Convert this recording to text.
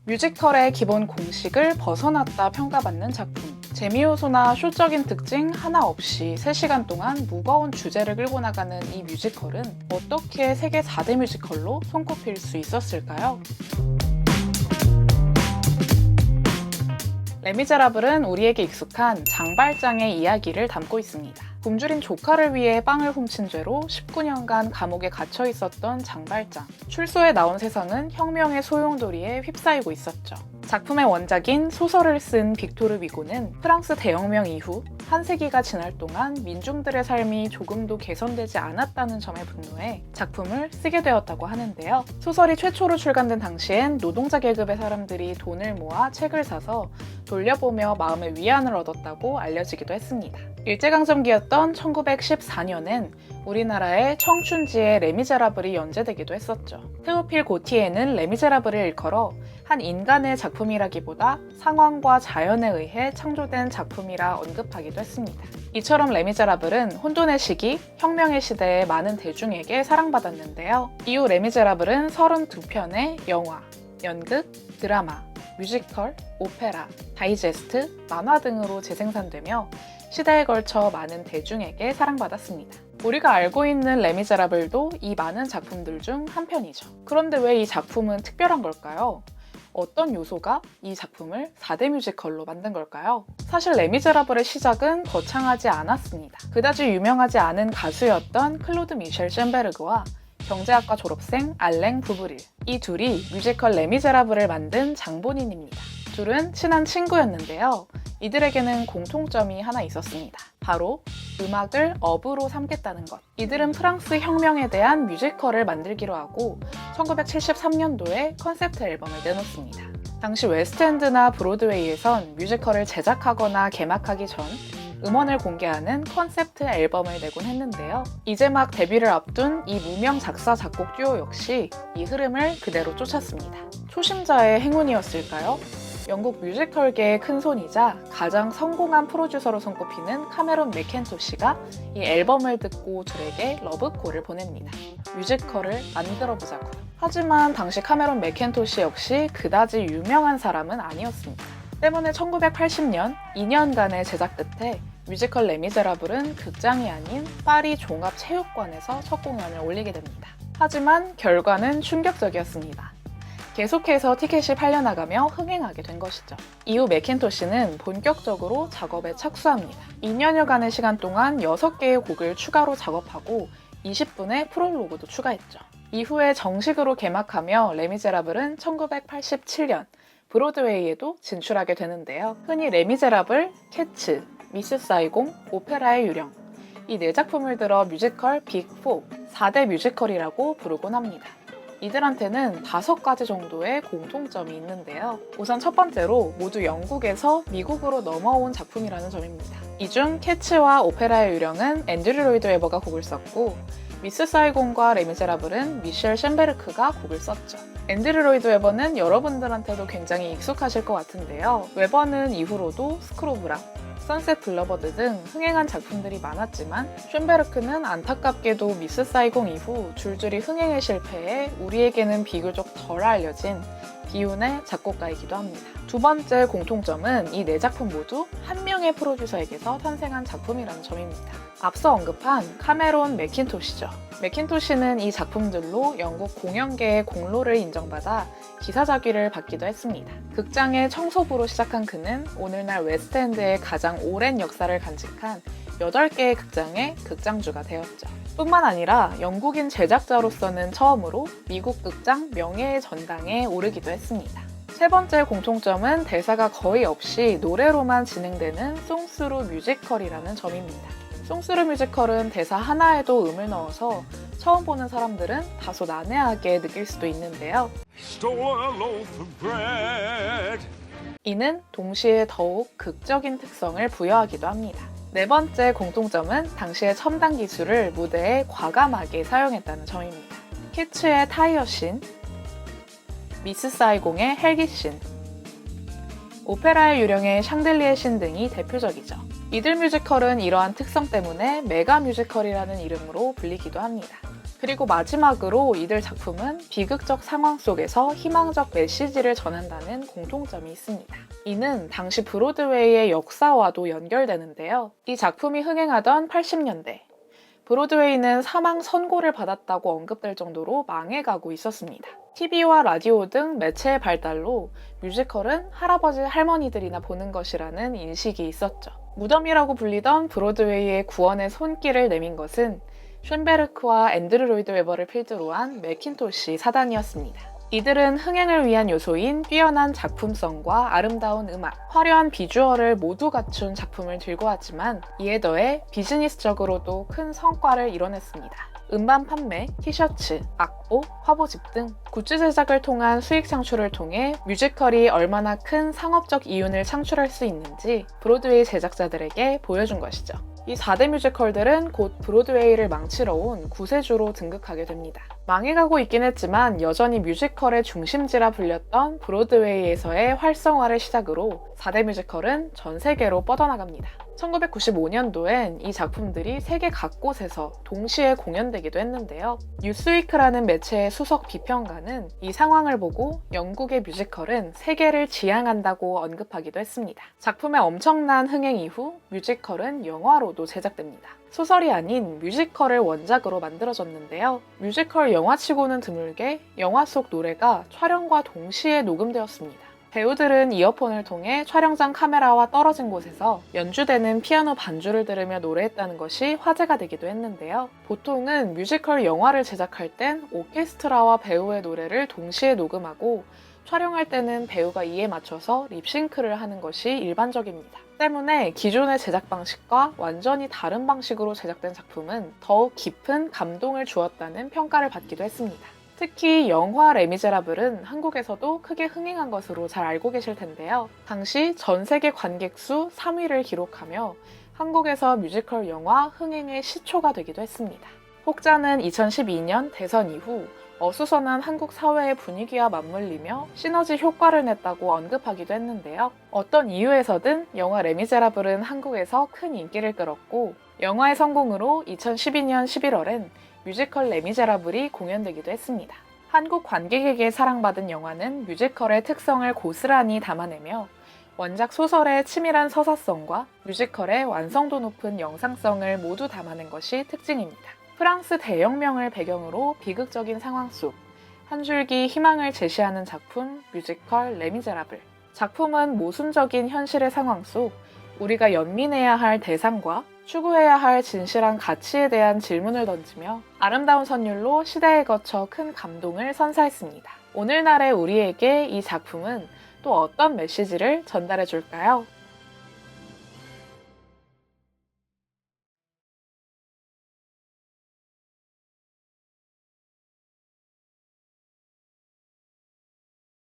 뮤지컬의 기본 공식을 벗어났다 평가받는 작품. 재미 요소나 쇼적인 특징 하나 없이 3시간 동안 무거운 주제를 끌고 나가는 이 뮤지컬은 어떻게 세계 4대 뮤지컬로 손꼽힐 수 있었을까요? 레미제라블은 우리에게 익숙한 장발장의 이야기를 담고 있습니다. 굶주린 조카를 위해 빵을 훔친 죄로 19년간 감옥에 갇혀 있었던 장발장. 출소해 나온 세상은 혁명의 소용돌이에 휩싸이고 있었죠. 작품의 원작인 소설을 쓴 빅토르 위고는 프랑스 대혁명 이후 한 세기가 지날 동안 민중들의 삶이 조금도 개선되지 않았다는 점에 분노해 작품을 쓰게 되었다고 하는데요. 소설이 최초로 출간된 당시엔 노동자 계급의 사람들이 돈을 모아 책을 사서 돌려보며 마음의 위안을 얻었다고 알려지기도 했습니다. 일제강점기였던 1914년엔 우리나라의 청춘지에 레미제라블이 연재되기도 했었죠. 테오필 고티에는 레미제라블을 일컬어 한 인간의 작품이라기보다 상황과 자연에 의해 창조된 작품이라 언급하기도 했습니다. 이처럼 레미제라블은 혼돈의 시기, 혁명의 시대에 많은 대중에게 사랑받았는데요. 이후 레미제라블은 32편의 영화, 연극, 드라마, 뮤지컬, 오페라, 다이제스트, 만화 등으로 재생산되며 시대에 걸쳐 많은 대중에게 사랑받았습니다. 우리가 알고 있는 레미제라블도 이 많은 작품들 중 한 편이죠. 그런데 왜 이 작품은 특별한 걸까요? 어떤 요소가 이 작품을 4대 뮤지컬로 만든 걸까요? 사실 레미제라블의 시작은 거창하지 않았습니다. 그다지 유명하지 않은 가수였던 클로드 미셸 셴베르그와 경제학과 졸업생 알랭 부브릴, 이 둘이 뮤지컬 레미제라블을 만든 장본인입니다. 둘은 친한 친구였는데요. 이들에게는 공통점이 하나 있었습니다. 바로 음악을 업으로 삼겠다는 것. 이들은 프랑스 혁명에 대한 뮤지컬을 만들기로 하고 1973년도에 컨셉트 앨범을 내놓습니다. 당시 웨스트엔드나 브로드웨이에선 뮤지컬을 제작하거나 개막하기 전 음원을 공개하는 컨셉트 앨범을 내곤 했는데요. 이제 막 데뷔를 앞둔 이 무명 작사 작곡 듀오 역시 이 흐름을 그대로 쫓았습니다. 초심자의 행운이었을까요? 영국 뮤지컬계의 큰손이자 가장 성공한 프로듀서로 손꼽히는 카메론 맥켄토시가 이 앨범을 듣고 둘에게 러브콜을 보냅니다. 뮤지컬을 만들어보자고요. 하지만 당시 카메론 맥켄토시 역시 그다지 유명한 사람은 아니었습니다. 때문에 1980년 2년간의 제작 끝에 뮤지컬 레미제라블은 극장이 아닌 파리 종합체육관에서 첫 공연을 올리게 됩니다. 하지만 결과는 충격적이었습니다. 계속해서 티켓이 팔려나가며 흥행하게 된 것이죠. 이후 맥킨토시는 본격적으로 작업에 착수합니다. 2년여간의 시간 동안 6개의 곡을 추가로 작업하고 20분의 프롤로그도 추가했죠. 이후에 정식으로 개막하며 레미제라블은 1987년 브로드웨이에도 진출하게 되는데요. 흔히 레미제라블, 캐츠, 미스 사이공, 오페라의 유령, 이 4작품을 들어 뮤지컬 빅4, 4대 뮤지컬이라고 부르곤 합니다. 이들한테는 5가지 정도의 공통점이 있는데요. 우선 첫 번째로 모두 영국에서 미국으로 넘어온 작품이라는 점입니다. 이 중 캐츠와 오페라의 유령은 앤드류 로이드 웨버가 곡을 썼고 미스 사이공과 레미제라블은 미셸 셴베르크가 곡을 썼죠. 앤드류 로이드 웨버는 여러분들한테도 굉장히 익숙하실 것 같은데요. 웨버는 이후로도 스크로브랑 선셋 블러버드 등 흥행한 작품들이 많았지만 셴베르크는 안타깝게도 미스 사이공 이후 줄줄이 흥행에 실패해 우리에게는 비교적 덜 알려진 비운의 작곡가이기도 합니다. 두 번째 공통점은 이 4작품 모두 한 명의 프로듀서에게서 탄생한 작품이라는 점입니다. 앞서 언급한 카메론 맥킨토시죠. 맥킨토시는 이 작품들로 영국 공연계의 공로를 인정받아 기사자귀를 받기도 했습니다. 극장의 청소부로 시작한 그는 오늘날 웨스트엔드의 가장 오랜 역사를 간직한 8개의 극장의 극장주가 되었죠. 뿐만 아니라 영국인 제작자로서는 처음으로 미국 극장 명예의 전당에 오르기도 했습니다. 세 번째 공통점은 대사가 거의 없이 노래로만 진행되는 송스루 뮤지컬이라는 점입니다. 송스루 뮤지컬은 대사 하나에도 음을 넣어서 처음 보는 사람들은 다소 난해하게 느낄 수도 있는데요. 이는 동시에 더욱 극적인 특성을 부여하기도 합니다. 네 번째 공통점은 당시의 첨단 기술을 무대에 과감하게 사용했다는 점입니다. 캐츠의 타이어 씬, 미스 사이공의 헬기 씬, 오페라의 유령의 샹들리에 씬 등이 대표적이죠. 이들 뮤지컬은 이러한 특성 때문에 메가 뮤지컬이라는 이름으로 불리기도 합니다. 그리고 마지막으로 이들 작품은 비극적 상황 속에서 희망적 메시지를 전한다는 공통점이 있습니다. 이는 당시 브로드웨이의 역사와도 연결되는데요. 이 작품이 흥행하던 80년대, 브로드웨이는 사망 선고를 받았다고 언급될 정도로 망해가고 있었습니다. TV와 라디오 등 매체의 발달로 뮤지컬은 할아버지 할머니들이나 보는 것이라는 인식이 있었죠. 무덤이라고 불리던 브로드웨이의 구원의 손길을 내민 것은 슌베르크와 앤드류 로이드 웨버를 필두로 한 매킨토시 사단이었습니다. 이들은 흥행을 위한 요소인 뛰어난 작품성과 아름다운 음악, 화려한 비주얼을 모두 갖춘 작품을 들고 왔지만 이에 더해 비즈니스적으로도 큰 성과를 이뤄냈습니다. 음반 판매, 티셔츠, 악보, 화보집 등 굿즈 제작을 통한 수익 창출을 통해 뮤지컬이 얼마나 큰 상업적 이윤을 창출할 수 있는지 브로드웨이 제작자들에게 보여준 것이죠. 이 4대 뮤지컬들은 곧 브로드웨이를 망치러 온 구세주로 등극하게 됩니다. 망해가고 있긴 했지만 여전히 뮤지컬의 중심지라 불렸던 브로드웨이에서의 활성화를 시작으로 4대 뮤지컬은 전 세계로 뻗어나갑니다. 1995년도엔 이 작품들이 세계 각곳에서 동시에 공연되기도 했는데요. 뉴스위크라는 매체의 수석 비평가는 이 상황을 보고 영국의 뮤지컬은 세계를 지향한다고 언급하기도 했습니다. 작품의 엄청난 흥행 이후 뮤지컬은 영화로도 제작됩니다. 소설이 아닌 뮤지컬을 원작으로 만들어졌는데요. 뮤지컬 영화치고는 드물게 영화 속 노래가 촬영과 동시에 녹음되었습니다. 배우들은 이어폰을 통해 촬영장 카메라와 떨어진 곳에서 연주되는 피아노 반주를 들으며 노래했다는 것이 화제가 되기도 했는데요. 보통은 뮤지컬 영화를 제작할 땐 오케스트라와 배우의 노래를 동시에 녹음하고 촬영할 때는 배우가 이에 맞춰서 립싱크를 하는 것이 일반적입니다. 때문에 기존의 제작 방식과 완전히 다른 방식으로 제작된 작품은 더욱 깊은 감동을 주었다는 평가를 받기도 했습니다. 특히 영화 레미제라블은 한국에서도 크게 흥행한 것으로 잘 알고 계실 텐데요. 당시 전 세계 관객 수 3위를 기록하며 한국에서 뮤지컬 영화 흥행의 시초가 되기도 했습니다. 혹자는 2012년 대선 이후 어수선한 한국 사회의 분위기와 맞물리며 시너지 효과를 냈다고 언급하기도 했는데요. 어떤 이유에서든 영화 레미제라블은 한국에서 큰 인기를 끌었고 영화의 성공으로 2012년 11월엔 뮤지컬 레미제라블이 공연되기도 했습니다. 한국 관객에게 사랑받은 영화는 뮤지컬의 특성을 고스란히 담아내며 원작 소설의 치밀한 서사성과 뮤지컬의 완성도 높은 영상성을 모두 담아낸 것이 특징입니다. 프랑스 대혁명을 배경으로 비극적인 상황 속 한 줄기 희망을 제시하는 작품 뮤지컬 레미제라블. 작품은 모순적인 현실의 상황 속 우리가 연민해야 할 대상과 추구해야 할 진실한 가치에 대한 질문을 던지며 아름다운 선율로 시대에 거쳐 큰 감동을 선사했습니다. 오늘날의 우리에게 이 작품은 또 어떤 메시지를 전달해 줄까요?